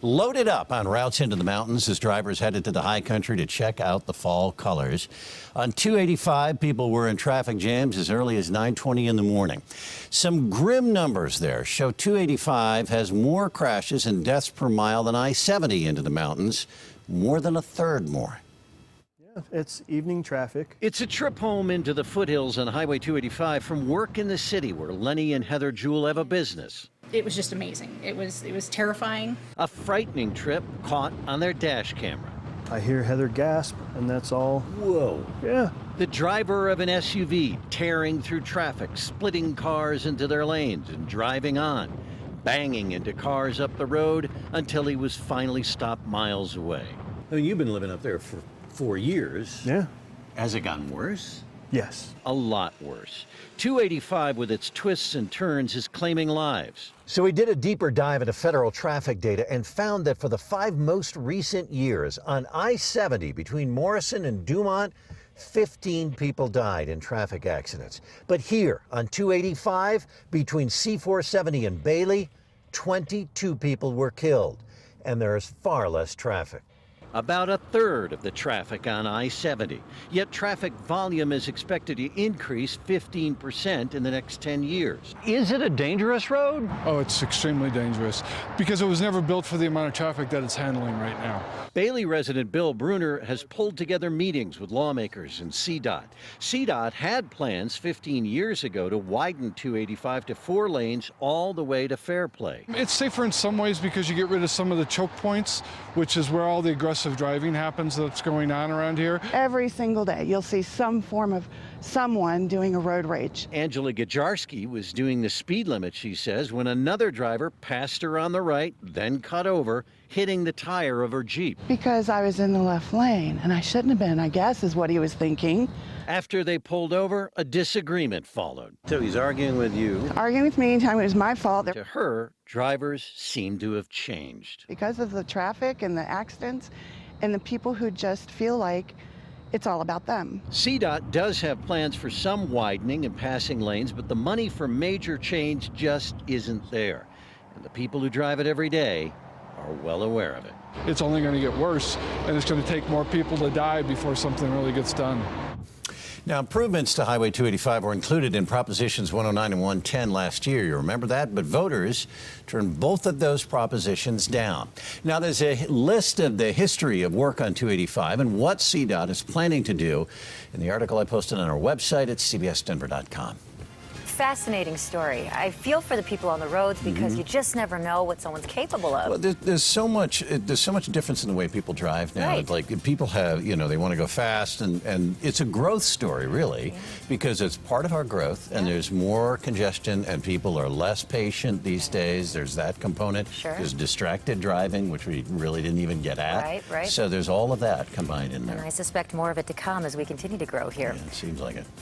loaded up on routes into the mountains as drivers headed to the high country to check out the fall colors. On 285, people were in traffic jams as early as 9:20 in the morning. Some grim numbers there show 285 has more crashes and deaths per mile than I-70 into the mountains, more than a third more. It's evening traffic. It's a trip home into the foothills on Highway 285 from work in the city where Lenny and Heather Jewell have a business. It was just amazing. It was terrifying. A frightening trip caught on their dash camera. I hear Heather gasp, and that's all. Whoa. Yeah. The driver of an SUV tearing through traffic, splitting cars into their lanes and driving on, banging into cars up the road until he was finally stopped miles away. I mean, you've been living up there for 4 years. Yeah. Has it gotten worse? Yes. A lot worse. 285 with its twists and turns is claiming lives. So we did a deeper dive into federal traffic data and found that for the 5 most recent years on I-70 between Morrison and Dumont, 15 people died in traffic accidents. But here on 285 between C-470 and Bailey, 22 people were killed, and there is far less traffic. About a third of the traffic on I-70. Yet traffic volume is expected to increase 15% in the next 10 years. Is it a dangerous road? Oh, it's extremely dangerous because it was never built for the amount of traffic that it's handling right now. Bailey resident Bill Bruner has pulled together meetings with lawmakers and CDOT. CDOT had plans 15 years ago to widen 285 to 4 lanes all the way to Fairplay. It's safer in some ways because you get rid of some of the choke points, which is where all the aggressive driving happens that's going on around here. Every single day you'll see some form of someone doing a road rage. Angela Gajarski was doing the speed limit, she says, when another driver passed her on the right, then cut over, hitting the tire of her Jeep. Because I was in the left lane and I shouldn't have been, I guess, is what he was thinking. After they pulled over, a disagreement followed. So he's arguing with you. Arguing with me, telling me it was my fault. To her, drivers seem to have changed. Because of the traffic and the accidents and the people who just feel like it's all about them. CDOT does have plans for some widening and passing lanes, but the money for major change just isn't there. And the people who drive it every day are well aware of it. It's only going to get worse, and it's going to take more people to die before something really gets done. Now, improvements to Highway 285 were included in Propositions 109 and 110 last year. You remember that? But voters turned both of those propositions down. Now, there's a list of the history of work on 285 and what CDOT is planning to do in the article I posted on our website at cbsdenver.com. Fascinating story. I feel for the people on the roads because you just never know what someone's capable of. Well, there's so much difference in the way people drive now. Right. Like people have, they want to go fast, and it's a growth story really, because it's part of our growth, and there's more congestion, and people are less patient these days. There's that component. Sure. There's distracted driving, which we really didn't even get at. Right. So there's all of that combined in there. And I suspect more of it to come as we continue to grow here. Yeah, it seems like it.